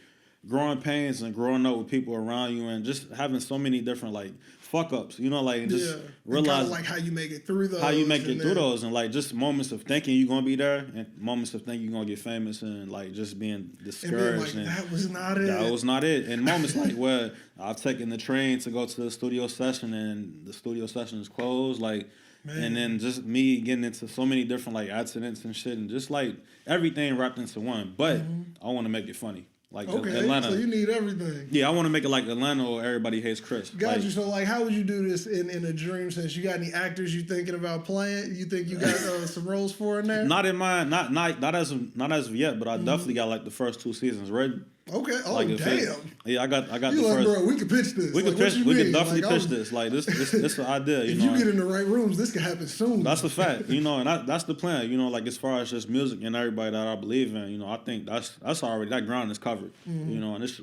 Speaker 2: growing pains and growing up with people around you and just having so many different, like, fuck-ups, you know, like, and just realize... like, how you make it through those. How you make it through those and, like, just moments of thinking you're going to be there and moments of thinking you're going to get famous and, like, just being discouraged. And that was not it. That was not it. And moments, like, where I've taken the train to go to the studio session and the studio session is closed, like... And then just me getting into so many different like accidents and shit, and just like everything wrapped into one. But I want to make it funny. Like Atlanta.
Speaker 1: So you need everything.
Speaker 2: Yeah, I want to make it like Atlanta or Everybody Hates Chris.
Speaker 1: Got you. So like, how would you do this in a dream sense? You got any actors you thinking about playing? You think you got some roles for in there?
Speaker 2: Not in mind. Not as of yet. But I definitely got like the first 2 seasons ready.
Speaker 1: Okay. Oh,
Speaker 2: like,
Speaker 1: damn.
Speaker 2: Yeah, I got
Speaker 1: you
Speaker 2: the
Speaker 1: like,
Speaker 2: first.
Speaker 1: Bro, we could pitch this.
Speaker 2: We could definitely pitch this. Like this an idea.
Speaker 1: If you get in the right rooms, this could happen soon.
Speaker 2: That's a fact. And that's the plan. Like as far as just music and everybody that I believe in. I think that's already, that ground is covered. And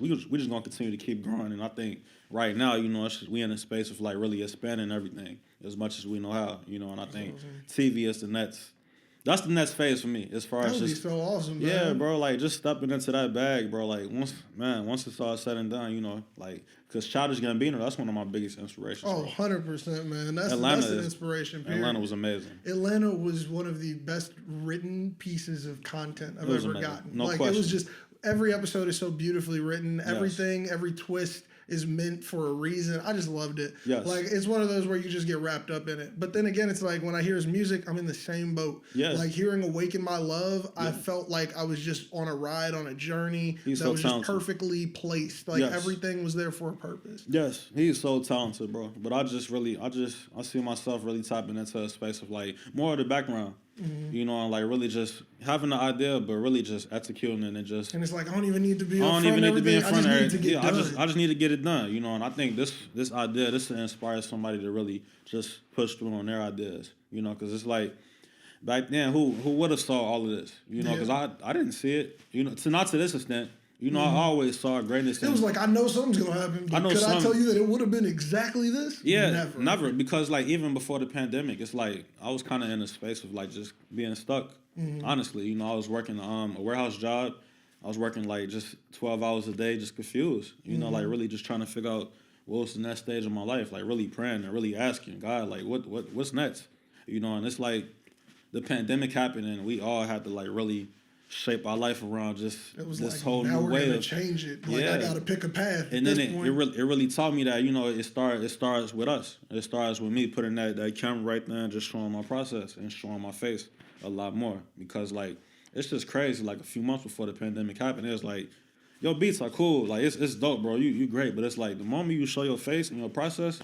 Speaker 2: we just gonna continue to keep growing. And I think right now, we in a space of like really expanding everything as much as we know how. And I think TV is the next. That's the next phase for me, as far as just.
Speaker 1: That would be so awesome, man.
Speaker 2: Yeah, bro. Like just stepping into that bag, bro. Like once it's all said and done, like because Childish Gambino, that's one of my biggest inspirations.
Speaker 1: Oh, 100%, man. That's an inspiration. Period.
Speaker 2: Atlanta was amazing.
Speaker 1: Atlanta was one of the best written pieces of content I've ever gotten.
Speaker 2: No question.
Speaker 1: It was just every episode is so beautifully written. Everything, every twist is meant for a reason. I just loved it.
Speaker 2: Yes.
Speaker 1: Like, it's one of those where you just get wrapped up in it. But then again, it's like when I hear his music, I'm in the same boat.
Speaker 2: Yes.
Speaker 1: Like hearing Awaken My Love, I felt like I was just on a ride, on a journey
Speaker 2: He's
Speaker 1: that
Speaker 2: so
Speaker 1: was
Speaker 2: talented.
Speaker 1: just perfectly placed. Like everything was there for a purpose.
Speaker 2: Yes, he's so talented, bro. But I see myself really tapping into a space of like more of the background. And like really just having the idea, but really just executing it and just.
Speaker 1: And it's like I don't even need to be.
Speaker 2: I don't even need to be in front of everything.
Speaker 1: I
Speaker 2: just need to get it done. And I think this idea, this will inspire somebody to really just push through on their ideas. Because it's like back then, who would have saw all of this? Because I didn't see it. Not to this extent. I always saw greatness.
Speaker 1: It was like, I know something's going to happen. But could I tell you that it would have been exactly this?
Speaker 2: Yeah, never. Because, like, even before the pandemic, it's like I was kind of in a space of, like, just being stuck, honestly. I was working a warehouse job. I was working, like, just 12 hours a day, just confused. Like, really just trying to figure out what was the next stage of my life. Like, really praying and really asking God, like, what's next? And it's like the pandemic happened and we all had to, like, really shape our life around just this like, whole new way of
Speaker 1: change it. Like I gotta pick a path.
Speaker 2: And then it really taught me that it starts with us. It starts with me putting that camera right there and just showing my process and showing my face a lot more because like it's just crazy. Like a few months before the pandemic happened, it was like, your beats are cool. Like it's dope, bro. You great, but it's like the moment you show your face and your process,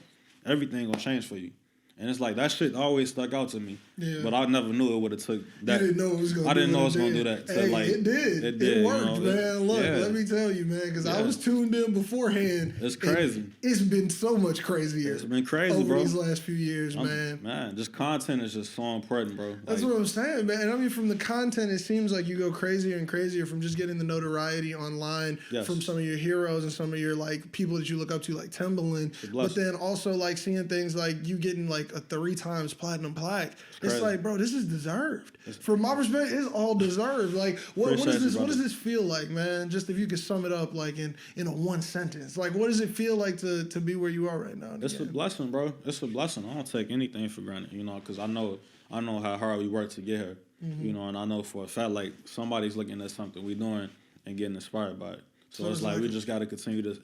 Speaker 2: everything gonna change for you. And it's like that shit always stuck out to me. Yeah. But I never knew it would have took that.
Speaker 1: You didn't know it was gonna.
Speaker 2: I didn't know it was gonna do that. So
Speaker 1: hey,
Speaker 2: like,
Speaker 1: it did. It worked, man. Look, let me tell you, man, because I was tuned in beforehand.
Speaker 2: It's crazy.
Speaker 1: It's been so much crazier.
Speaker 2: It's been crazy,
Speaker 1: over
Speaker 2: bro.
Speaker 1: These last few years, man.
Speaker 2: Man, just content is just so important, bro.
Speaker 1: That's what I'm saying, man. And I mean, from the content, it seems like you go crazier and crazier from just getting the notoriety online from some of your heroes and some of your like people that you look up to, like Timbaland. But then also like seeing things like you getting like a 3 times platinum plaque. It's like, bro, this is deserved. From my perspective, it's all deserved. Like, what is this? What does this feel like, man? Just if you could sum it up, like in a one sentence, like what does it feel like to be where you are right now?
Speaker 2: It's a blessing, bro. It's a blessing. I don't take anything for granted, because I know how hard we work to get here, and I know for a fact like somebody's looking at something we doing and getting inspired by it. So it's like we just got to continue to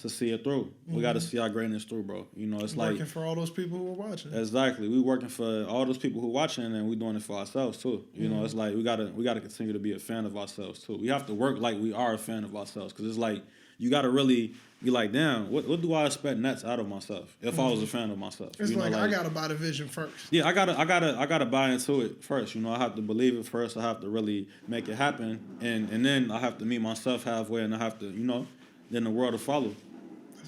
Speaker 2: see it through. We got to see our greatness through, bro. It's like
Speaker 1: working for all those people who are watching.
Speaker 2: Exactly, we working for all those people who are watching, and we doing it for ourselves too. It's like we gotta continue to be a fan of ourselves too. We have to work like we are a fan of ourselves, because it's like you gotta really be like, damn, what do I expect next out of myself if I was a fan of myself?
Speaker 1: It's like I gotta buy the vision first.
Speaker 2: Yeah, I gotta buy into it first. I have to believe it first. I have to really make it happen, and then I have to meet myself halfway, and I have to, then the world will follow.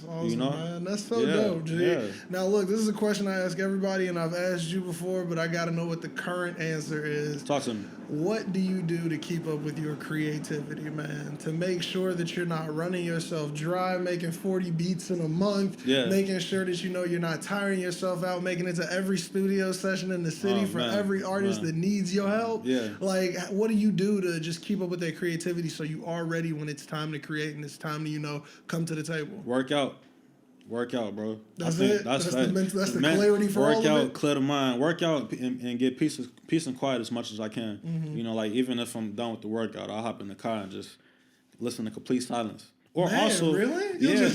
Speaker 1: Awesome, man. That's so dope, G. Yeah. Now, look, this is a question I ask everybody, and I've asked you before, but I got to know what the current answer is.
Speaker 2: Talk to me.
Speaker 1: What do you do to keep up with your creativity, man? To make sure that you're not running yourself dry, making 40 beats in a month, making sure that you're not tiring yourself out, making it to every studio session in the city for every artist that needs your help. Yeah. Like, what do you do to just keep up with that creativity so you are ready when it's time to create and it's time to, come to the table?
Speaker 2: Work out, bro.
Speaker 1: That's it. That's the clarity for all of it.
Speaker 2: Work out, clear the mind. Work out and get peace and quiet as much as I can. Like even if I'm done with the workout, I'll hop in the car and just listen to complete silence Or
Speaker 1: man,
Speaker 2: also,
Speaker 1: really?
Speaker 2: I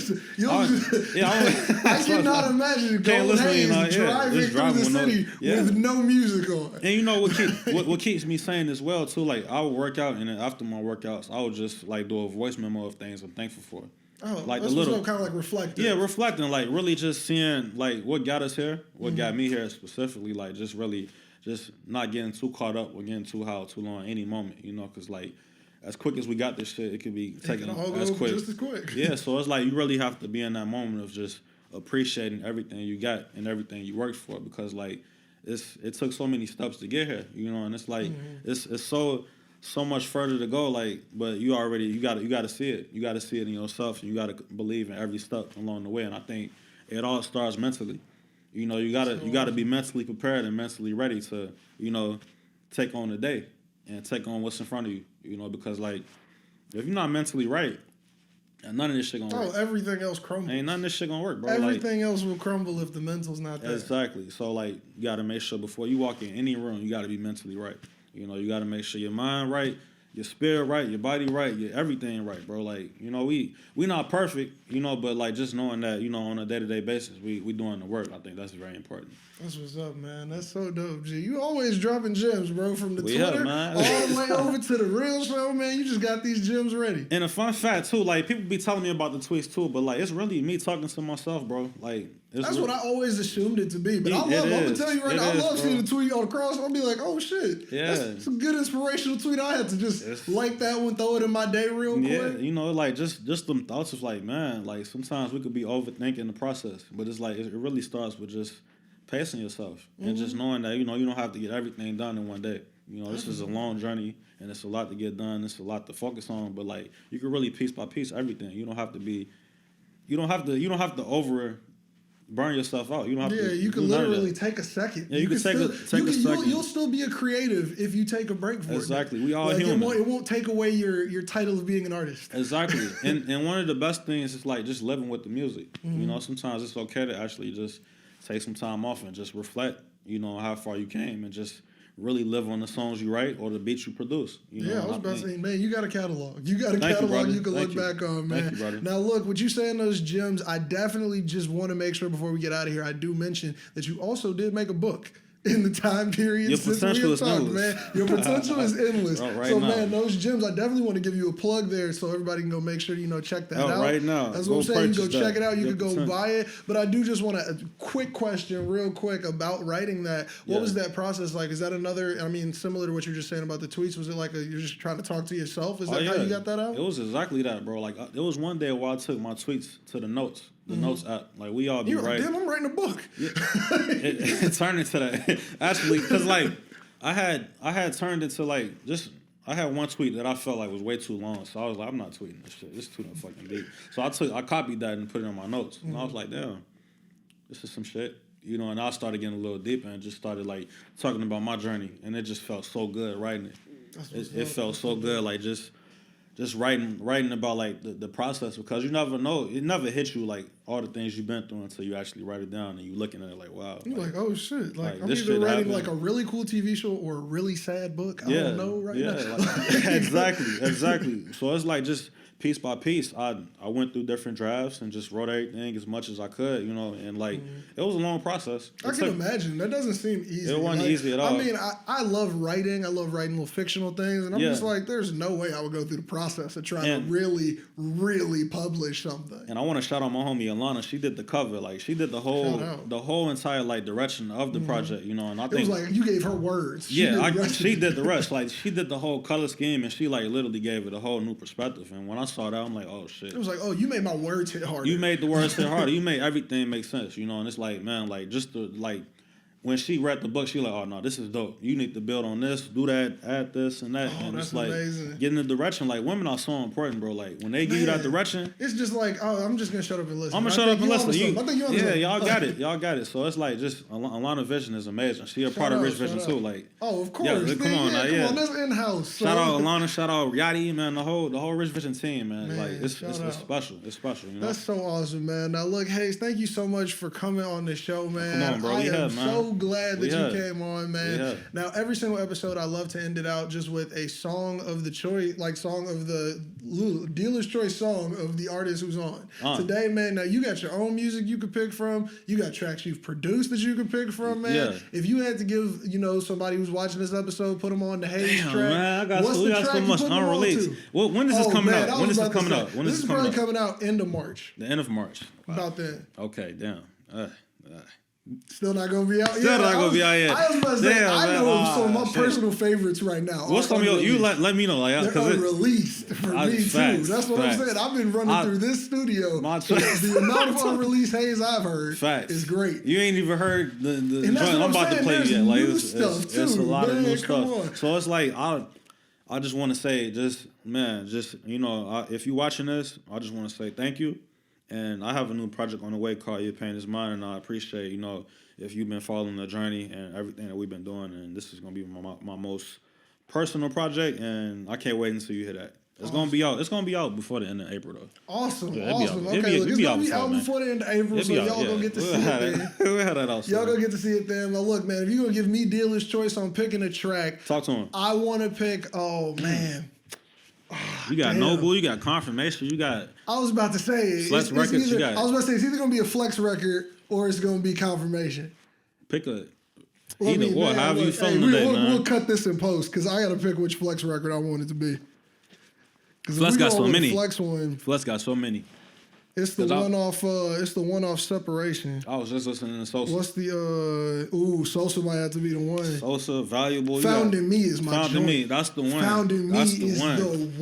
Speaker 1: cannot imagine Gold Haze driving through the city with no music on.
Speaker 2: And you know what keeps me sane as well too. Like I would work out, and then after my workouts, I would just like do a voice memo of things I'm thankful for.
Speaker 1: Oh,
Speaker 2: like
Speaker 1: that's kind of like reflecting.
Speaker 2: Yeah, reflecting, like really just seeing like what got us here, what got me here specifically. Like just really just not getting too caught up or getting too long any moment. You know, because like. As quick as we got this shit, it could be taken as quick.
Speaker 1: Just as quick.
Speaker 2: Yeah, so it's like you really have to be in that moment of just appreciating everything you got and everything you worked for, because like it took so many steps to get here, you know, and it's like it's so much further to go, like, but you got to see it. You got to see it in yourself, and you got to believe in every step along the way. And I think it all starts mentally. You know, you got to be mentally prepared and mentally ready to, you know, take on the day and take on what's in front of you. You know, because like if you're not mentally right, none of this shit gonna work.
Speaker 1: Oh, everything else crumbles.
Speaker 2: Ain't none of this shit gonna work, bro.
Speaker 1: Everything else will crumble if the mental's not there.
Speaker 2: Exactly. So like you gotta make sure before you walk in any room, you gotta be mentally right. You know, you gotta make sure your mind right, your spirit right, your body right, your everything right, bro. Like, you know, we not perfect, you know, but like just knowing that, you know, on a day-to-day basis, we doing the work. I think that's very important.
Speaker 1: That's what's up, man. That's so dope, G. You always dropping gems, bro, from the Twitter
Speaker 2: man.
Speaker 1: all the way over to the real show, man. You just got these gems ready.
Speaker 2: And a fun fact, too, like, people be telling me about the tweets, too, but, like, it's really me talking to myself, bro. Like,
Speaker 1: that's what I always assumed it to be. But I'm going to tell you right now, I love seeing the tweet on the cross. I'll be like, oh, shit.
Speaker 2: Yeah.
Speaker 1: That's a good inspirational tweet. I had to just like that one, throw it in my day real quick.
Speaker 2: Yeah, you know, like, just them thoughts of, like, man, like, sometimes we could be overthinking the process. But it's like, it really starts with just pacing yourself and just knowing that, you know, you don't have to get everything done in one day. You know, this is a long journey and it's a lot to get done. It's a lot to focus on, but like you can really piece by piece everything. You don't have to over burn yourself out. You don't have to.
Speaker 1: You can literally take a second.
Speaker 2: Yeah, you can take a second.
Speaker 1: You'll still be a creative if you take a break for it.
Speaker 2: Exactly. We all human.
Speaker 1: It won't take away your title of being an artist.
Speaker 2: Exactly. and one of the best things is like just living with the music. You know, sometimes it's okay to actually just take some time off and just reflect, you know, how far you came and just really live on the songs you write or the beats you produce. You know,
Speaker 1: I was about to say, man, you got a catalog. You got a catalog you can look back on, man.
Speaker 2: Thank you, brother.
Speaker 1: Now, look, what you say in those gems, I definitely just want to make sure before we get out of here, I do mention that you also did make a book in the time period
Speaker 2: your
Speaker 1: since
Speaker 2: potential
Speaker 1: we have talked, man. Your potential is endless. Man, those gems, I definitely want to give you a plug there so everybody can go make sure, you know, check that out.
Speaker 2: Right now.
Speaker 1: That's what I'm saying. You can go check it out. You can go buy it. But I do just want a quick question real quick about writing that. What was that process like? Is that another, I mean, similar to what you're just saying about the tweets? Was it like you're just trying to talk to yourself? Is that how you got that out?
Speaker 2: It was exactly that, bro. Like, it was one day where I took my tweets to the notes. The notes app, like we all be writing.
Speaker 1: Damn, I'm writing a book.
Speaker 2: Yeah. it turned into that actually, because like I had turned into like I had one tweet that I felt like was way too long, so I was like, I'm not tweeting this shit. It's too fucking deep. So I copied that and put it on my notes, and I was like, damn, this is some shit, you know. And I started getting a little deeper and just started like talking about my journey, and it just felt so good writing it. It felt so good, like just writing about like the process, because you never know, it never hits you like all the things you've been through until you actually write it down and you looking at it like, wow.
Speaker 1: You're like oh shit. Like I'm either writing like a really cool TV show or a really sad book. I don't know now.
Speaker 2: Like, exactly. So it's like just piece by piece, I went through different drafts and just wrote everything as much as I could, you know, and like it was a long process.
Speaker 1: I can imagine. That doesn't seem easy.
Speaker 2: It wasn't easy at all.
Speaker 1: I mean, I love writing. I love writing little fictional things, and I'm just like, there's no way I would go through the process of trying to really, really publish something.
Speaker 2: And I want to shout out my homie Alana. She did the cover, like she did the whole entire like direction of the project, you know. And I think
Speaker 1: it was like you gave her words.
Speaker 2: She did the rest. Like she did the whole color scheme, and she like literally gave it a whole new perspective. And when I saw that, I'm like, oh shit.
Speaker 1: It was like, oh, you made my words hit harder.
Speaker 2: You made the words hit harder. You made everything make sense, you know. And it's like, man, like just the like when she read the book, she like, oh no, this is dope. You need to build on this, do that, add this and that.
Speaker 1: Oh,
Speaker 2: and
Speaker 1: that's
Speaker 2: it's like
Speaker 1: amazing.
Speaker 2: Getting the direction. Like women are so important, bro. Like when they give you that direction,
Speaker 1: it's just like, oh, I'm just gonna shut up and listen.
Speaker 2: I'm gonna shut up and listen.
Speaker 1: I think you understand.
Speaker 2: Y'all got it. Y'all got it. So it's like just Alana Vision is amazing. She a part of Rich Vision too. Like,
Speaker 1: oh, of course.
Speaker 2: Yeah, come on,
Speaker 1: that's in house.
Speaker 2: Shout out Alana. Shout out Yachty, man. The whole Rich Vision team, man. Like it's special. It's special. You know?
Speaker 1: That's so awesome, man. Now look, Haze, thank you so much for coming on the show, man.
Speaker 2: Come on, bro.
Speaker 1: I am so glad that you came on, man. Now, every single episode, I love to end it out just with a song of the choice, like song of the dealer's choice song of the artist who's on. Today, man, now you got your own music you could pick from. You got tracks you've produced that you could pick from, man. Yeah. If you had to give, somebody who's watching this episode, put them on the Haze track.
Speaker 2: Man, we got so much unreleased. Well, when is this coming out? When is this coming out?
Speaker 1: This is probably coming out end of March.
Speaker 2: The end of March. Wow.
Speaker 1: About then.
Speaker 2: Okay, damn.
Speaker 1: Still not gonna be out.
Speaker 2: Still not gonna be out yet.
Speaker 1: I was about to say, I know some of my personal favorites right now.
Speaker 2: What's some of your? You let me know, like
Speaker 1: they're unreleased for me too. That's what I'm saying. I've been running through this studio. The amount of unreleased Haze I've heard is great.
Speaker 2: You ain't even heard the joint I'm about to play yet. Like it's a lot of new stuff. So it's like I just want to say, if you're watching this, I just want to say thank you. And I have a new project on the way called Your Pain Is Mine, and I appreciate, if you've been following the journey and everything that we've been doing, and this is going to be my most personal project, and I can't wait until you hear that. It's going to be out. It's going to be out before the end of April, though.
Speaker 1: Awesome. Okay, look, it's going to be out before the end of April, so y'all going to get to see it then.
Speaker 2: We'll have that out.
Speaker 1: Y'all going to get to see it then. But look, man, if you're going to give me dealer's choice on picking a track,
Speaker 2: talk to him.
Speaker 1: I want to pick, man.
Speaker 2: You got Noble, you got Confirmation, you got.
Speaker 1: I was about to say
Speaker 2: Flex Records.
Speaker 1: I was about to say it's either gonna be a Flex record or it's gonna be Confirmation.
Speaker 2: Pick a either or, however you feeling today, man.
Speaker 1: We'll cut this in post because I gotta pick which Flex record I want it to be.
Speaker 2: Flex got so many.
Speaker 1: Flex
Speaker 2: got so many.
Speaker 1: It's the one off. It's the one off Separation.
Speaker 2: I was just listening to Sosa.
Speaker 1: What's the? Sosa might have to be the one.
Speaker 2: Sosa, Valuable.
Speaker 1: Found in Me is my
Speaker 2: Found
Speaker 1: joint.
Speaker 2: in Me. That's the one.
Speaker 1: Found in Me is the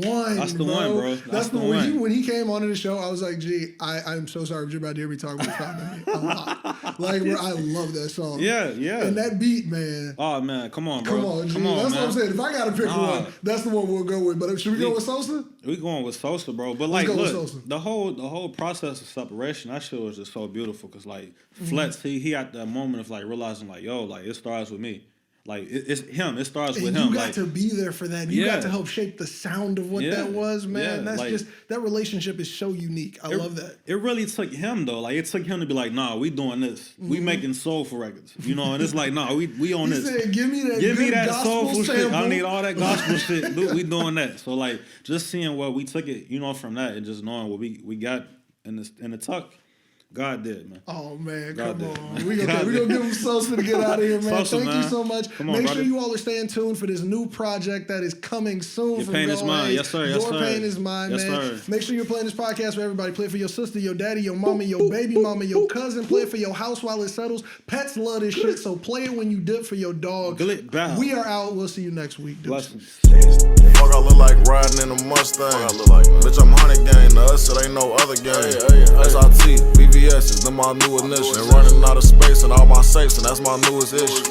Speaker 1: one.
Speaker 2: That's the one, bro.
Speaker 1: That's the one. When he came onto the show, I was like, "Gee, I'm so sorry, but you're about to hear me talk about Found in Me a lot." Like, I love that song.
Speaker 2: Yeah.
Speaker 1: And that beat, man.
Speaker 2: Oh man, come on, bro.
Speaker 1: Come on, G. That's what I'm saying. If I gotta pick one, that's the one we'll go with. But should we go with Sosa?
Speaker 2: We going with Sosa, bro. But like, look, the whole process of separation. That shit was just so beautiful because like Flex, he had that moment of like realizing like, yo, like it starts with me. Like it's him. It starts with him.
Speaker 1: You got to be there for that. You got to help shape the sound of what that was, man. That's just that relationship is so unique. I love that.
Speaker 2: It really took him though. Like it took him to be like, nah, we doing this. We making soulful records. And it's like, nah, we on this.
Speaker 1: Said, give me that
Speaker 2: soulful
Speaker 1: sample.
Speaker 2: shit. I need all that gospel shit. Dude, we doing that. So like just seeing what we took it, from that and just knowing what we got in the tuck. God did, man.
Speaker 1: Oh, man, come on. We're going to give him Sosa to get out of here, man. Thank you so much. Make sure you all are staying tuned for this new project that is coming soon.
Speaker 2: Your Pain Is Mine. Yes, sir.
Speaker 1: Your Pain Is Mine, man.
Speaker 2: Sir.
Speaker 1: Make sure you're playing this podcast for everybody. Play it for your sister, your daddy, your mama, your baby mama, your cousin. Play it for your house while it settles. Pets love this shit, so play it when you dip for your dog. We are out. We'll see you next week.
Speaker 2: Blessings.
Speaker 3: Fuck, I look like riding in a Mustang. Bitch, I'm 100 gang. To us, it ain't no other gang. SIT, VVS's, them my new initials. Running out of space and all my safes, and that's my newest issue.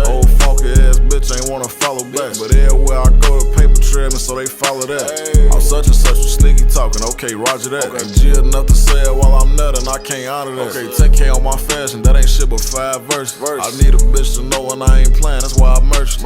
Speaker 3: Old funky ass bitch ain't wanna follow back. But everywhere I go, the paper trail me, so they follow that. I'm such and such, you sneaky talking. Okay, roger that. Ain't G enough to say it while I'm nutting, I can't honor that. Okay, take care on my fashion, that ain't shit but 5 verses. I need a bitch to know when I ain't playing, that's why I merch.